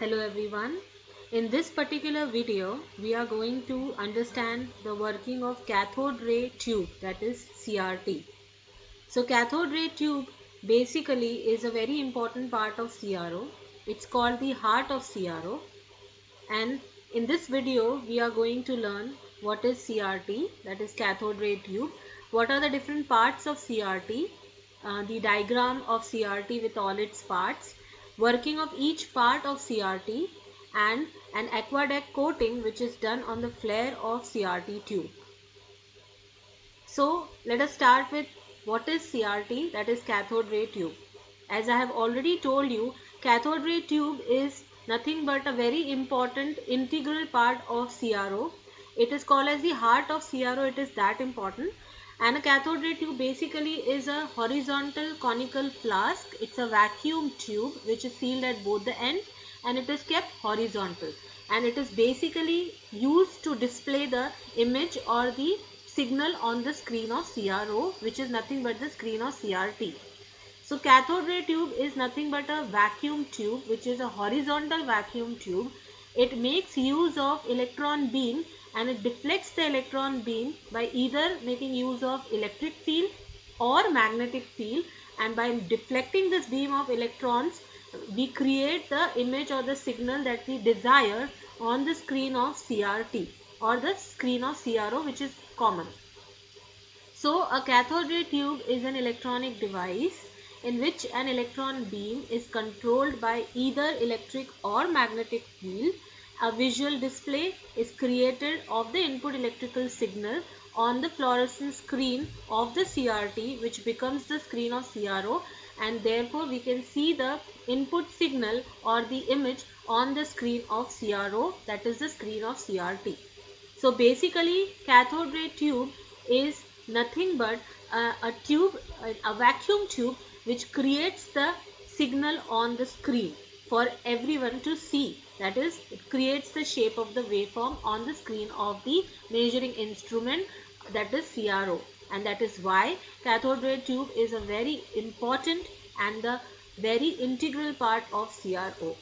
Hello everyone. In this particular video, we are going to understand the working of cathode ray tube, that is CRT. So cathode ray tube basically is a very important part of CRO. It's called the heart of CRO, and in this video we are going to learn what is CRT, that is cathode ray tube, what are the different parts of CRT, the diagram of CRT with all its parts, working of each part of CRT, and an aqueduct coating which is done on the flare of CRT tube. So let us start with what is CRT, that is cathode ray tube. As I have already told you, cathode ray tube is nothing but a very important integral part of CRO. It is called as the heart of CRO, it is that important. And a cathode ray tube basically is a horizontal conical flask. It's a vacuum tube which is sealed at both the ends and it is kept horizontal. And it is basically used to display the image or the signal on the screen of CRO, which is nothing but the screen of CRT. So cathode ray tube is nothing but a vacuum tube, which is a horizontal vacuum tube. It makes use of electron beam and it deflects the electron beam by either making use of electric field or magnetic field, and by deflecting this beam of electrons we create the image or the signal that we desire on the screen of CRT or the screen of CRO, which is common. So a cathode ray tube is an electronic device in which an electron beam is controlled by either electric or magnetic field. A visual display is created of the input electrical signal on the fluorescent screen of the CRT, which becomes the screen of CRO, and therefore we can see the input signal or the image on the screen of CRO, that is the screen of CRT. So basically cathode ray tube is nothing but a tube, a vacuum tube which creates the signal on the screen for everyone to see. That is, it creates the shape of the waveform on the screen of the measuring instrument, that is CRO, and that is why cathode ray tube is a very important and the very integral part of CRO.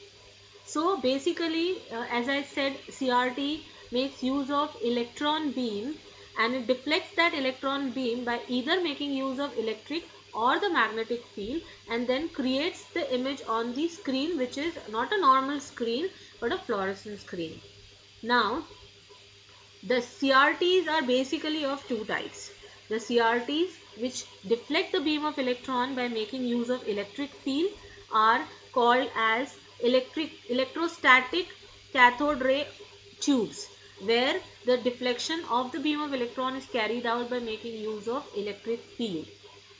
So basically, as I said, CRT makes use of electron beam and it deflects that electron beam by either making use of electric or the magnetic field, and then creates the image on the screen, which is not a normal screen but a fluorescent screen. Now, the CRTs are basically of two types. The CRTs which deflect the beam of electron by making use of electric field are called as electrostatic cathode ray tubes, where the deflection of the beam of electron is carried out by making use of electric field.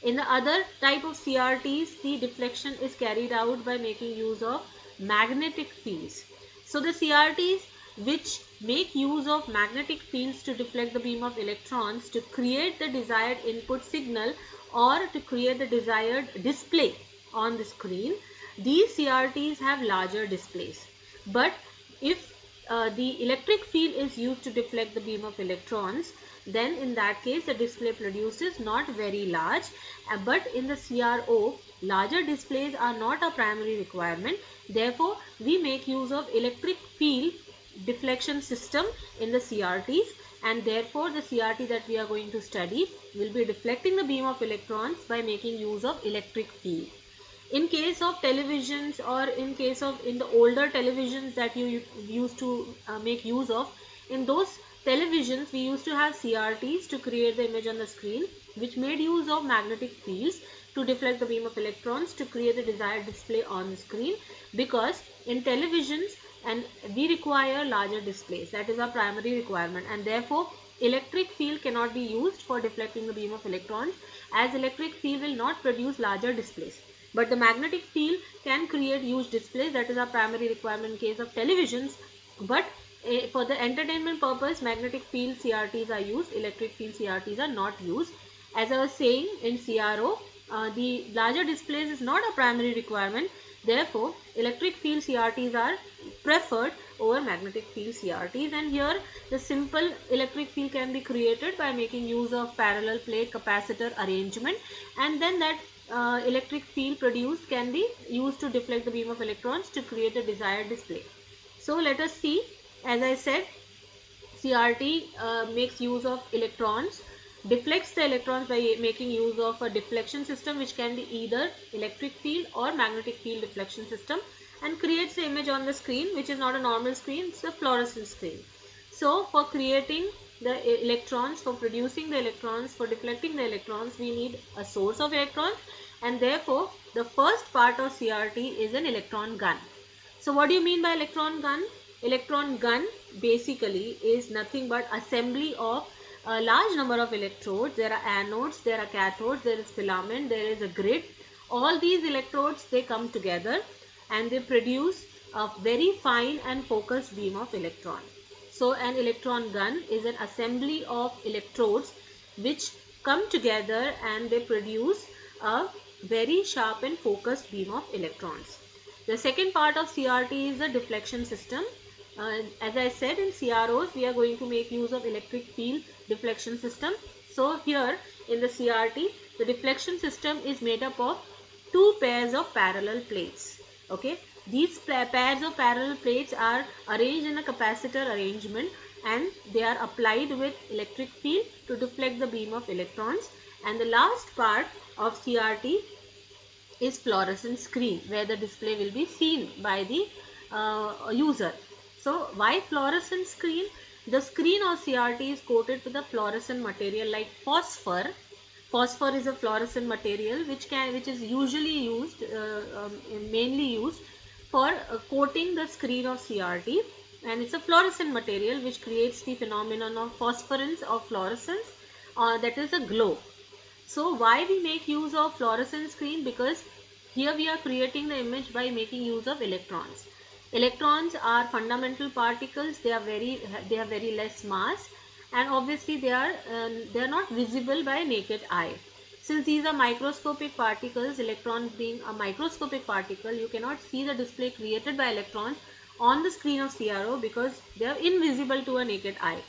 In the other type of CRTs, the deflection is carried out by making use of magnetic fields. So the CRTs which make use of magnetic fields to deflect the beam of electrons to create the desired input signal or to create the desired display on the screen, these CRTs have larger displays. But if the electric field is used to deflect the beam of electrons, then in that case the display produces not very large, but in the CRO larger displays are not a primary requirement. Therefore we make use of electric field deflection system in the CRTs, and therefore the CRT that we are going to study will be deflecting the beam of electrons by making use of electric field. In case of televisions, or in the older televisions that you used to make use of, in those televisions we used to have CRTs to create the image on the screen, which made use of magnetic fields to deflect the beam of electrons to create the desired display on the screen, because in televisions and we require larger displays. That is our primary requirement, and therefore electric field cannot be used for deflecting the beam of electrons, as electric field will not produce larger displays. But the magnetic field can create huge displays. That is our primary requirement in case of televisions. But for the entertainment purpose, magnetic field CRTs are used, electric field CRTs are not used. As I was saying, in CRO, the larger displays is not a primary requirement. Therefore, electric field CRTs are preferred over magnetic field CRTs, and here the simple electric field can be created by making use of parallel plate capacitor arrangement, and then that electric field produced can be used to deflect the beam of electrons to create a desired display. So let us see. As I said, CRT makes use of electrons, deflects the electrons by making use of a deflection system, which can be either electric field or magnetic field deflection system, and creates the image on the screen, which is not a normal screen, it's a fluorescent screen. So for creating the electrons, for producing the electrons, for deflecting the electrons, we need a source of electrons, and therefore the first part of CRT is an electron gun. So what do you mean by electron gun? Electron gun basically is nothing but assembly of a large number of electrodes. There are anodes, there are cathodes, there is filament, there is a grid. All these electrodes, they come together and they produce a very fine and focused beam of electron. So an electron gun is an assembly of electrodes which come together and they produce a very sharp and focused beam of electrons. The second part of CRT is the deflection system. As I said, in CROs we are going to make use of electric field deflection system. So here in the CRT, the deflection system is made up of two pairs of parallel plates. Okay, these pairs of parallel plates are arranged in a capacitor arrangement and they are applied with electric field to deflect the beam of electrons. And the last part of CRT is fluorescent screen, where the display will be seen by the user. So why fluorescent screen? The screen of CRT is coated with a fluorescent material like phosphor. Phosphor is a fluorescent material which is usually used, mainly used for coating the screen of CRT, and it's a fluorescent material which creates the phenomenon of phosphorescence of fluorescence, that is a glow. So why we make use of fluorescent screen? Because here we are creating the image by making use of electrons. Electrons are fundamental particles. They have very less mass, and obviously they are not visible by naked eye. Since these are microscopic particles, electrons being a microscopic particle, you cannot see the display created by electrons on the screen of CRO because they are invisible to a naked eye.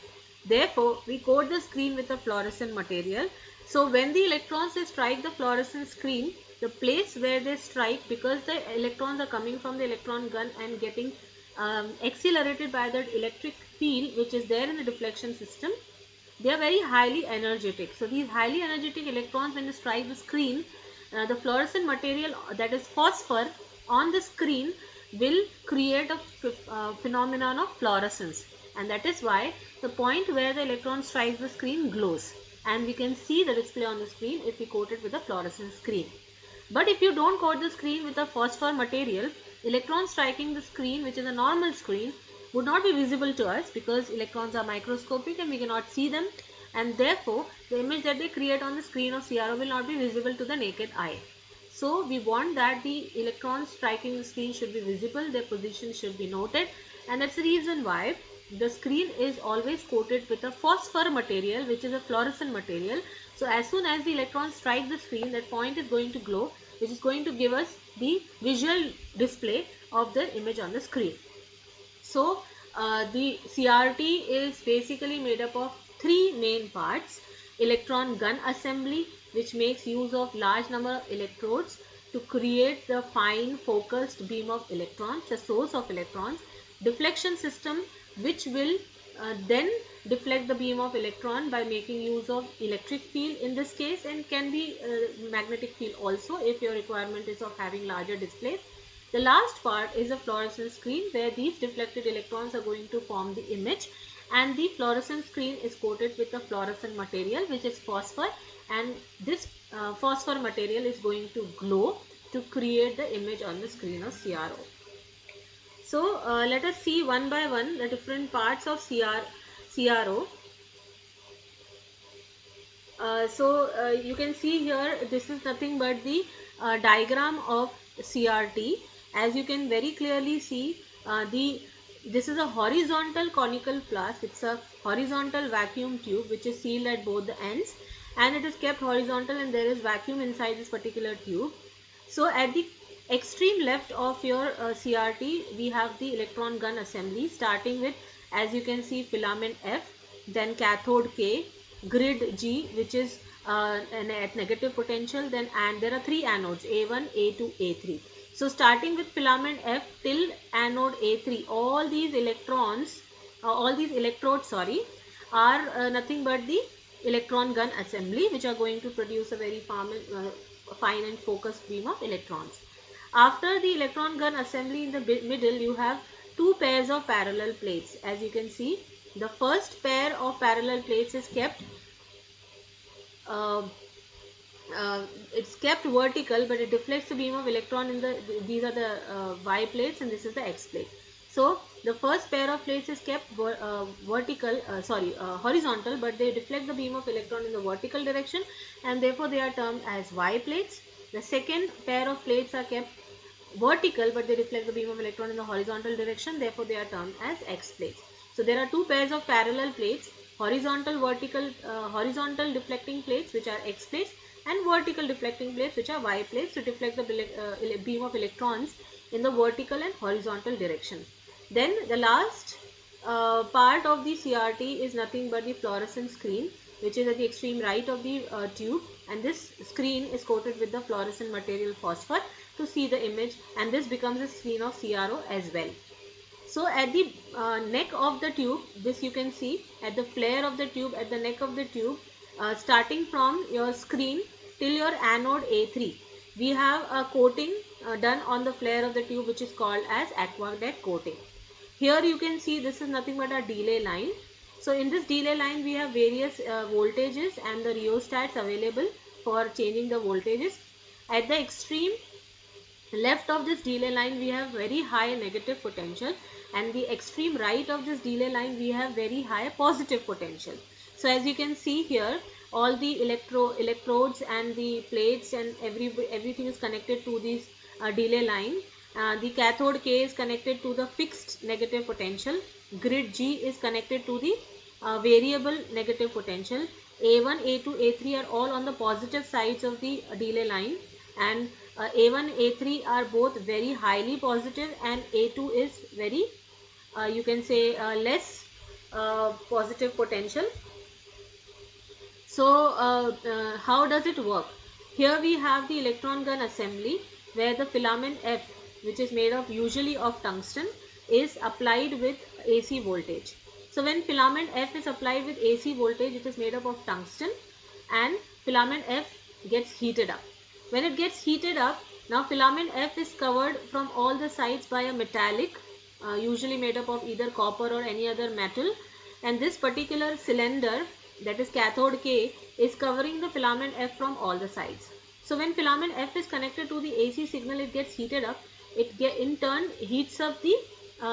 Therefore, we coat the screen with a fluorescent material. So when the electrons they strike the fluorescent screen, the place where they strike, because the electrons are coming from the electron gun and getting accelerated by the electric field which is there in the deflection system, they are very highly energetic. So these highly energetic electrons, when they strike the screen, the fluorescent material, that is phosphor, on the screen will create a phenomenon of fluorescence, and that is why the point where the electron strikes the screen glows, and we can see the display on the screen if we coat it with a fluorescent screen. But if you don't coat the screen with a phosphor material, electrons striking the screen, which is a normal screen, would not be visible to us because electrons are microscopic and we cannot see them, and therefore the image that they create on the screen of CRO will not be visible to the naked eye. So we want that the electrons striking the screen should be visible, their position should be noted, and that's the reason why the screen is always coated with a phosphor material, which is a fluorescent material. So as soon as the electrons strike the screen, that point is going to glow, which is going to give us the visual display of the image on the screen. So the CRT is basically made up of three main parts: electron gun assembly, which makes use of large number of electrodes to create the fine focused beam of electrons, the source of electrons; deflection system, which will then deflect the beam of electron by making use of electric field in this case, and can be magnetic field also if your requirement is of having larger displays. The last part is a fluorescent screen, where these deflected electrons are going to form the image, and the fluorescent screen is coated with a fluorescent material which is phosphor, and this phosphor material is going to glow to create the image on the screen of CRO. So let us see one by one the different parts of CRO. You can see here, this is nothing but the diagram of CRT. As you can very clearly see, this is a horizontal conical flask. It's a horizontal vacuum tube which is sealed at both the ends, and it is kept horizontal, and there is vacuum inside this particular tube. So at the extreme left of your CRT, we have the electron gun assembly, starting with, as you can see, filament F, then cathode K, grid G, which is at negative potential, then and there are 3 anodes, A1, A2, A3. So starting with filament F till anode A3, all these electrons, all these electrodes, sorry, are nothing but the electron gun assembly, which are going to produce a very fine and focused beam of electrons. After the electron gun assembly, in the middle you have two pairs of parallel plates. As you can see, the first pair of parallel plates is kept uh, uh, it's kept vertical, but it deflects the beam of electron in the, these are the Y plates and this is the X plate. So the first pair of plates is kept horizontal, but they deflect the beam of electron in the vertical direction, and therefore they are termed as Y plates. The second pair of plates are kept vertical, but they reflect the beam of electron in the horizontal direction, therefore they are termed as X plates. So there are two pairs of parallel plates, horizontal deflecting plates, which are X plates, and vertical deflecting plates, which are Y plates, to deflect the beam of electrons in the vertical and horizontal direction. Then the last part of the CRT is nothing but the fluorescent screen, which is at the extreme right of the tube, and this screen is coated with the fluorescent material phosphor to see the image, and this becomes a screen of CRO as well. So at the neck of the tube, this you can see at the flare of the tube, at the neck of the tube, starting from your screen till your anode A3, we have a coating done on the flare of the tube, which is called as aqueduct coating. Here you can see this is nothing but a delay line. So in this delay line we have various voltages and the rheostats available for changing the voltages. At the extreme left of this delay line we have very high negative potential, and the extreme right of this delay line we have very high positive potential. So as you can see here, all the electrodes and the plates and everything is connected to this delay line. The cathode K is connected to the fixed negative potential. Grid G is connected to the variable negative potential. A1, A2, A3 are all on the positive sides of the delay line, and A1, A3 are both very highly positive, and A2 is very you can say less positive potential. So how does it work? Here we have the electron gun assembly, where the filament F, which is made of usually of tungsten, is applied with AC voltage. So when filament F is applied with AC voltage, it is made up of tungsten, and filament F gets heated up. When it gets heated up, now filament F is covered from all the sides by a metallic, usually made up of either copper or any other metal, and this particular cylinder, that is cathode K, is covering the filament F from all the sides. So when filament F is connected to the AC signal, it gets heated up. It in turn heats up the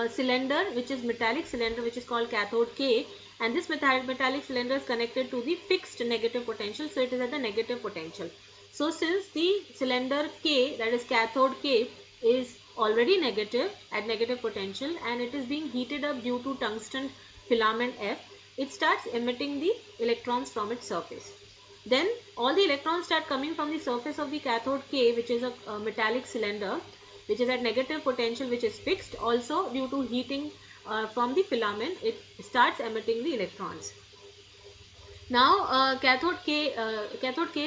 cylinder, which is metallic cylinder, which is called cathode K, and this metallic cylinder is connected to the fixed negative potential, so it is at the negative potential. So since the cylinder K, that is cathode K, is already negative at negative potential, and it is being heated up due to tungsten filament F, it starts emitting the electrons from its surface. Then all the electrons start coming from the surface of the cathode K, which is a metallic cylinder, which is at negative potential, which is fixed. Also due to heating from the filament, it starts emitting the electrons. Now cathode K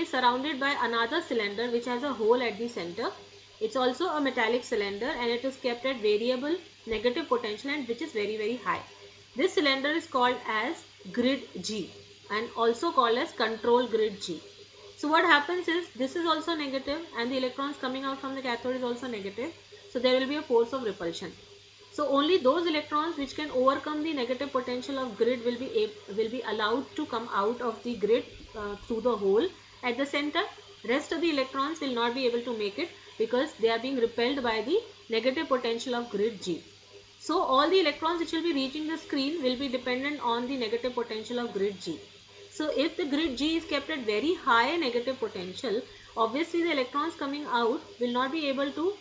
is surrounded by another cylinder which has a hole at the center. It's also a metallic cylinder, and it is kept at variable negative potential, and which is very high. This cylinder is called as grid G, and also called as control grid G. So what happens is, this is also negative, and the electrons coming out from the cathode is also negative. So there will be a force of repulsion. So only those electrons which can overcome the negative potential of grid will be allowed to come out of the grid through the hole at the center. Rest of the electrons will not be able to make it, because they are being repelled by the negative potential of grid G. So all the electrons which will be reaching the screen will be dependent on the negative potential of grid G. So if the grid G is kept at very high negative potential, obviously the electrons coming out will not be able to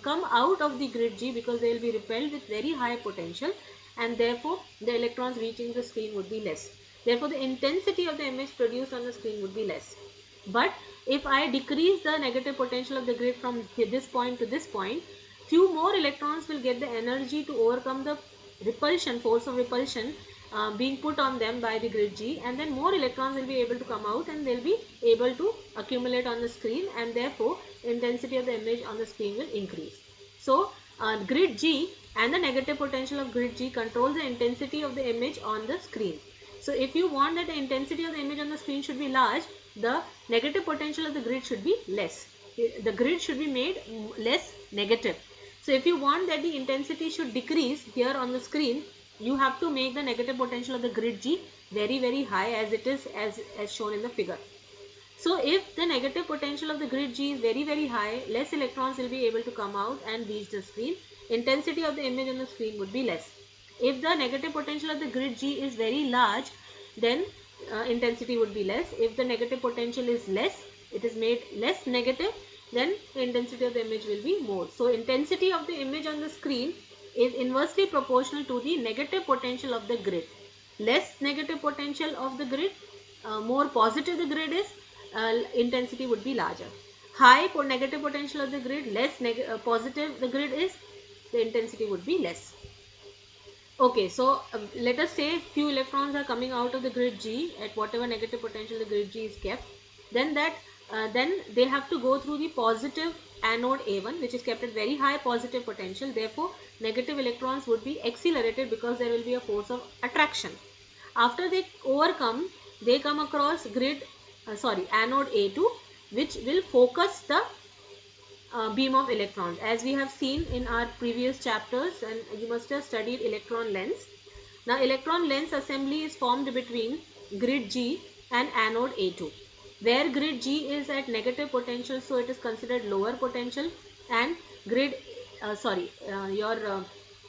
come out of the grid G, because they will be repelled with very high potential, and therefore the electrons reaching the screen would be less. Therefore the intensity of the image produced on the screen would be less. But if I decrease the negative potential of the grid from this point to this point, few more electrons will get the energy to overcome the repulsion, force of repulsion being put on them by the grid G, and then more electrons will be able to come out and they'll be able to accumulate on the screen, and therefore intensity of the image on the screen will increase. So grid G and the negative potential of grid G controls the intensity of the image on the screen. So if you want that the intensity of the image on the screen should be large, the negative potential of the grid should be less. The grid should be made less negative. So if you want that the intensity should decrease here on the screen, you have to make the negative potential of the grid G very high, as it is as shown in the figure. So if the negative potential of the grid G is very high, less electrons will be able to come out and reach the screen. Intensity of the image on the screen would be less. If the negative potential of the grid G is very large, then intensity would be less. If the negative potential is less, it is made less negative, then the intensity of the image will be more. So intensity of the image on the screen is inversely proportional to the negative potential of the grid. Less negative potential of the grid, more positive the grid is, intensity would be larger. High negative potential of the grid, less positive the grid is, the intensity would be less. Okay, so let us say few electrons are coming out of the grid G at whatever negative potential the grid G is kept. Then they have to go through the positive anode A1, which is kept at very high positive potential. Therefore, negative electrons would be accelerated because there will be a force of attraction. After they overcome, they come across anode A2, which will focus the beam of electrons, as we have seen in our previous chapters, and you must have studied electron lens. Now electron lens assembly is formed between grid G and anode A2, where grid G is at negative potential, so it is considered lower potential, and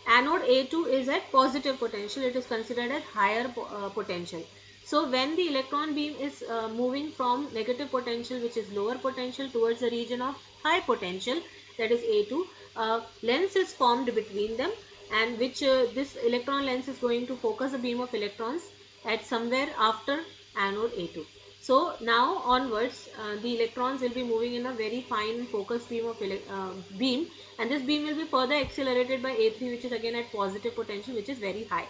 anode A2 is at positive potential, it is considered as higher potential. So when the electron beam is moving from negative potential, which is lower potential, towards the region of high potential, that is A2, lens is formed between them, and which this electron lens is going to focus the beam of electrons at somewhere after anode A2. So now onwards, the electrons will be moving in a very fine focused beam of beam, and this beam will be further accelerated by A3, which is again at positive potential, which is very high.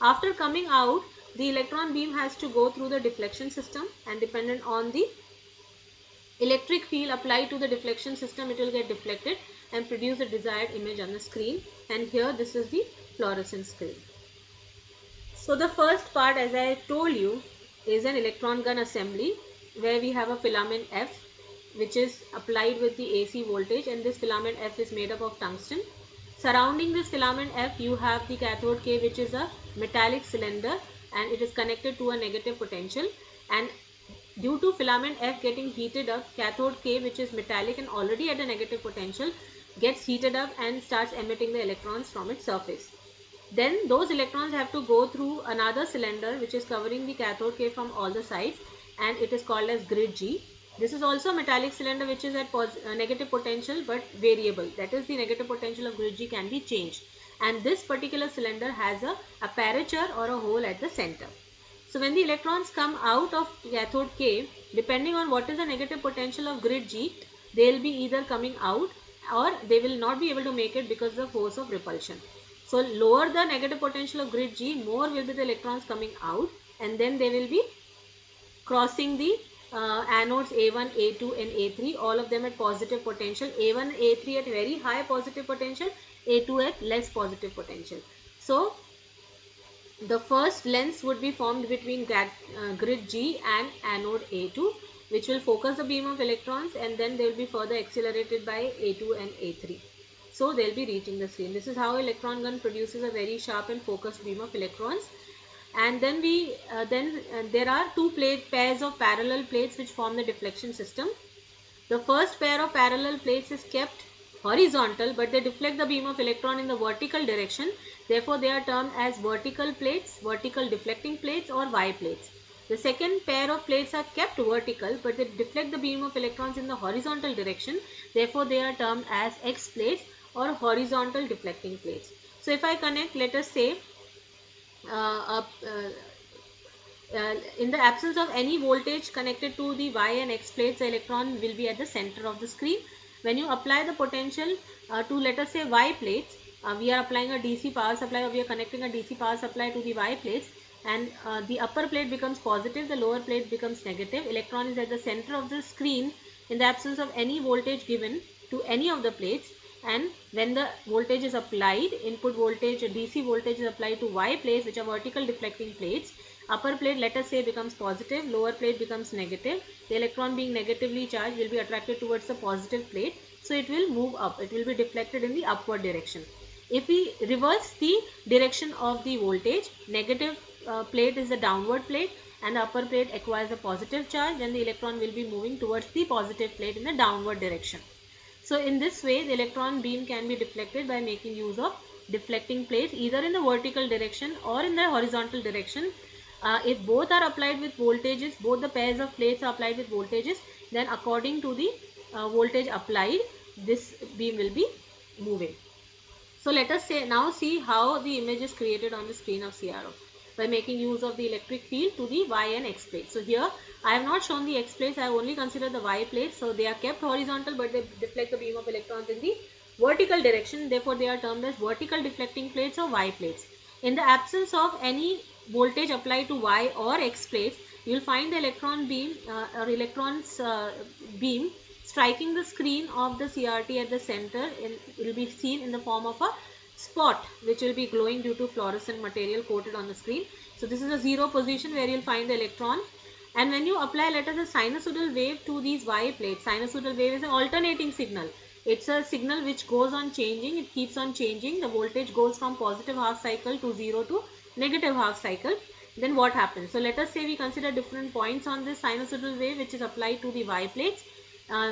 After coming out, the electron beam has to go through the deflection system, and dependent on the electric field applied to the deflection system, it will get deflected and produce the desired image on the screen. And here this is the fluorescent screen. So the first part, as I told you, is an electron gun assembly, where we have a filament F, which is applied with the AC voltage, and this filament F is made up of tungsten. Surrounding this filament F, you have the cathode K, which is a metallic cylinder, and it is connected to a negative potential, and due to filament F getting heated up, cathode K, which is metallic and already at a negative potential, gets heated up and starts emitting the electrons from its surface. Then those electrons have to go through another cylinder, which is covering the cathode K from all the sides, and it is called as grid G. This is also a metallic cylinder which is at negative potential but variable. That is, the negative potential of grid G can be changed, and this particular cylinder has a aperture or a hole at the center. So when the electrons come out of cathode K, depending on what is the negative potential of grid G, they will be either coming out or they will not be able to make it because of the force of repulsion. So lower the negative potential of grid G, more will be the electrons coming out, and then they will be crossing the anodes A1, A2 and A3, all of them at positive potential. A1, A3 at very high positive potential, A2 at less positive potential. So the first lens would be formed between grid G and anode A2, which will focus the beam of electrons, and then they will be further accelerated by A2 and A3. So they will be reaching the screen. This is how electron gun produces a very sharp and focused beam of electrons. And then there are two pairs of parallel plates which form the deflection system. The first pair of parallel plates is kept horizontal, but they deflect the beam of electron in the vertical direction. Therefore, they are termed as vertical plates, vertical deflecting plates, or Y plates. The second pair of plates are kept vertical, but they deflect the beam of electrons in the horizontal direction. Therefore, they are termed as X plates or horizontal deflecting plates. So if I connect, let us say, in the absence of any voltage connected to the Y and X plates, the electron will be at the center of the screen. When you apply the potential to, let us say, Y plates, we are applying a DC power supply, or we are connecting a DC power supply to the Y plates, and the upper plate becomes positive, the lower plate becomes negative. Electron is at the center of the screen in the absence of any voltage given to any of the plates, and when the voltage is applied, input voltage, DC voltage is applied to Y plates, which are vertical deflecting plates. Upper plate, let us say, becomes positive, lower plate becomes negative. The electron being negatively charged will be attracted towards the positive plate, so it will move up, it will be deflected in the upward direction. If we reverse the direction of the voltage, negative plate is the downward plate and the upper plate acquires a positive charge, then the electron will be moving towards the positive plate in the downward direction. So in this way, the electron beam can be deflected by making use of deflecting plates either in the vertical direction or in the horizontal direction. If both are applied with voltages, both the pairs of plates are applied with voltages, then according to the voltage applied, this beam will be moving. So let us now see how the image is created on the screen of CRO by making use of the electric field to the Y and X plates. So here I have not shown the X plates, I have only considered the Y plates. So they are kept horizontal, but they deflect the beam of electrons in the vertical direction. Therefore they are termed as vertical deflecting plates or Y plates. In the absence of any voltage applied to Y or X plates, you will find the electron beam or electrons beam striking the screen of the CRT at the center. It will be seen in the form of a spot which will be glowing due to fluorescent material coated on the screen. So this is a zero position where you will find the electron, and when you apply, let us say, sinusoidal wave to these Y plates. Sinusoidal wave is an alternating signal. It's a signal which goes on changing, it keeps on changing. The voltage goes from positive half cycle to 0 to negative half cycle. Then what happens? So let us say we consider different points on this sinusoidal wave which is applied to the Y plates.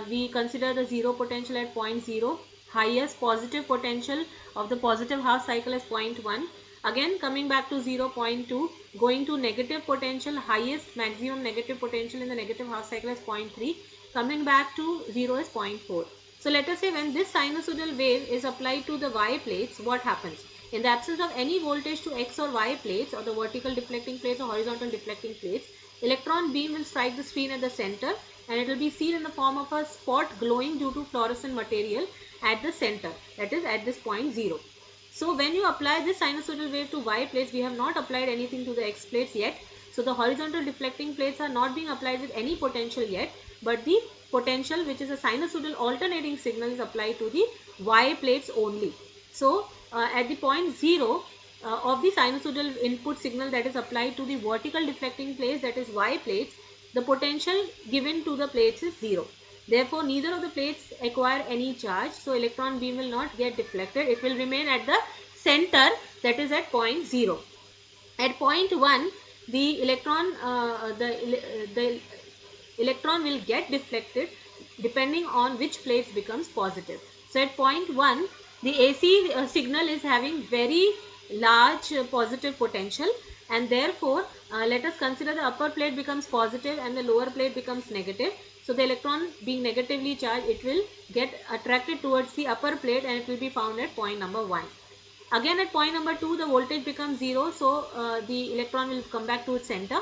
We consider the zero potential at point 0, highest positive potential of the positive half cycle as 0.1. Again coming back to 0.2, going to negative potential, highest maximum negative potential in the negative half cycle as 0.3, coming back to 0 is 0.4. So let us say when this sinusoidal wave is applied to the Y plates, what happens? In the absence of any voltage to X or Y plates, or the vertical deflecting plates or horizontal deflecting plates, electron beam will strike the screen at the center, and it will be seen in the form of a spot glowing due to fluorescent material at the center, that is at this point 0. So when you apply this sinusoidal wave to Y plates, we have not applied anything to the X plates yet. So the horizontal deflecting plates are not being applied with any potential yet, but the potential, which is a sinusoidal alternating signal, is applied to the Y plates only. So at the point 0 of the sinusoidal input signal that is applied to the vertical deflecting plates, that is Y plates, the potential given to the plates is 0. Therefore neither of the plates acquire any charge, so electron beam will not get deflected. It will remain at the center, that is at point 0. At point 1, the electron electron will get deflected depending on which plate becomes positive. So at point 1, the AC signal is having very large positive potential, and therefore let us consider the upper plate becomes positive and the lower plate becomes negative. So the electron being negatively charged, it will get attracted towards the upper plate and it will be found at point number 1. Again at point number 2, the voltage becomes 0, so the electron will come back to its center.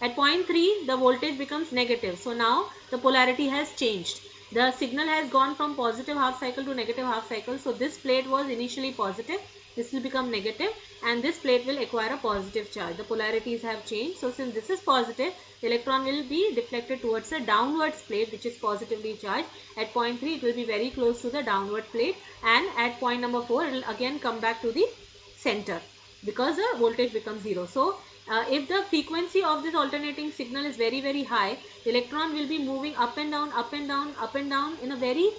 At point 3, the voltage becomes negative, so now the polarity has changed. The signal has gone from positive half cycle to negative half cycle. So this plate was initially positive, this will become negative, and this plate will acquire a positive charge. The polarities have changed. So since this is positive, the electron will be deflected towards the downwards plate which is positively charged. At point 3, it will be very close to the downward plate, and at point number 4, it will again come back to the center because the voltage becomes 0. So if the frequency of this alternating signal is very high, the electron will be moving up and down, up and down, up and down in a very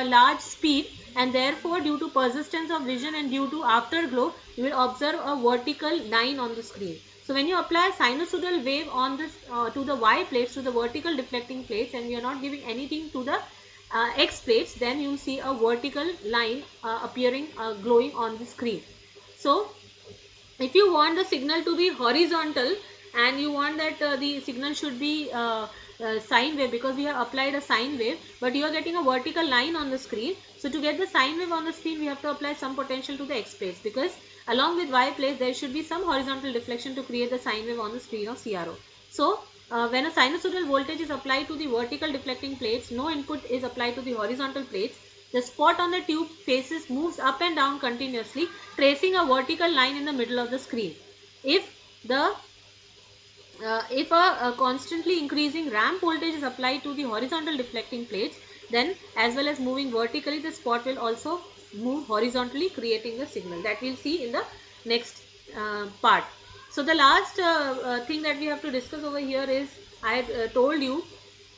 large speed, and therefore due to persistence of vision and due to afterglow, you will observe a vertical line on the screen. So when you apply sinusoidal wave on this to the Y plates, to the vertical deflecting plates, and we are not giving anything to the X plates, then you see a vertical line appearing glowing on the screen. So if you want the signal to be horizontal and you want that the signal should be sine wave, because we have applied a sine wave, but you are getting a vertical line on the screen. So to get the sine wave on the screen, we have to apply some potential to the X plates, because along with Y plates there should be some horizontal deflection to create the sine wave on the screen of CRO. So when a sinusoidal voltage is applied to the vertical deflecting plates, no input is applied to the horizontal plates. The spot on the tube faces moves up and down continuously, tracing a vertical line in the middle of the screen. If the if a constantly increasing ramp voltage is applied to the horizontal deflecting plates, then as well as moving vertically, the spot will also move horizontally, creating the signal that we'll see in the next part. So the last thing that we have to discuss over here is, I had told you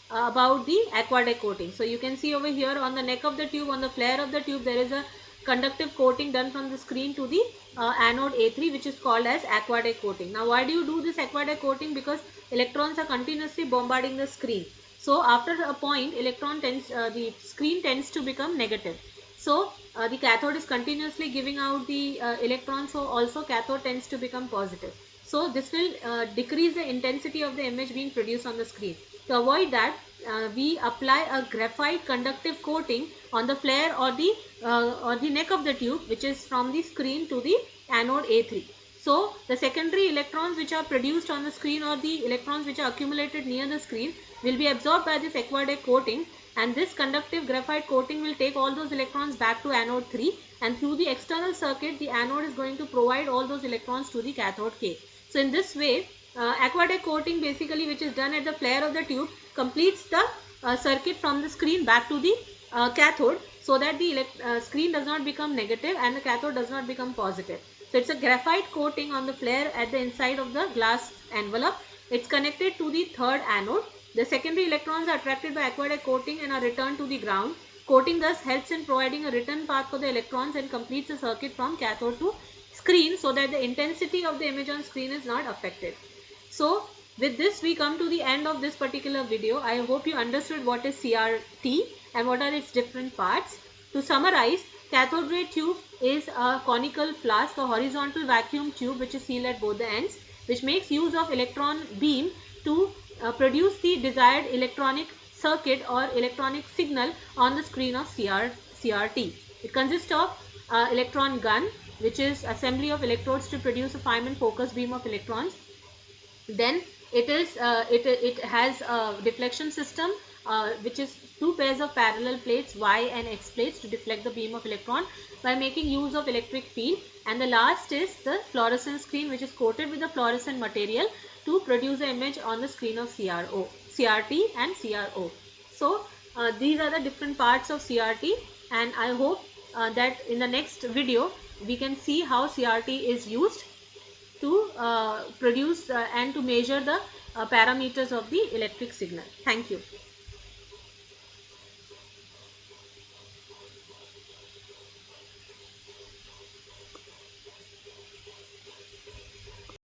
about the aquadeck coating. So you can see over here on the neck of the tube, on the flare of the tube, there is a conductive coating done from the screen to the anode A3, which is called as aquadeck coating. Now why do you do this aquadeck coating? Because electrons are continuously bombarding the screen. So after a point, the screen tends to become negative. So the cathode is continuously giving out the electrons, so also cathode tends to become positive. So this will decrease the intensity of the image being produced on the screen. To avoid that, we apply a graphite conductive coating on the flare or the neck of the tube, which is from the screen to the anode A3. So the secondary electrons which are produced on the screen, or the electrons which are accumulated near the screen, will be absorbed by this aquadeck coating, and this conductive graphite coating will take all those electrons back to anode 3, and through the external circuit the anode is going to provide all those electrons to the cathode K. So in this way, aquadeck coating basically, which is done at the flare of the tube, completes the circuit from the screen back to the cathode, so that the screen does not become negative and the cathode does not become positive. So it's a graphite coating on the flare at the inside of the glass envelope. It's connected to the third anode. The secondary electrons are attracted by aquadeck coating and are returned to the ground. Coating thus helps in providing a return path for the electrons and completes the circuit from cathode to screen, so that the intensity of the image on screen is not affected. So with this we come to the end of this particular video. I hope you understood what is CRT and what are its different parts. To summarize, cathode ray tube is a conical flask, a horizontal vacuum tube which is sealed at both the ends, which makes use of electron beam to produce the desired electronic circuit or electronic signal on the screen of CRT. It consists of electron gun, which is assembly of electrodes to produce a Feynman focus beam of electrons. Then it has a deflection system, which is two pairs of parallel plates, Y and X plates, to deflect the beam of electron by making use of electric field. And the last is the fluorescent screen, which is coated with the fluorescent material to produce the image on the screen of CRT and CRO. So these are the different parts of CRT, and I hope that in the next video we can see how CRT is used to produce and to measure the parameters of the electric signal. Thank you.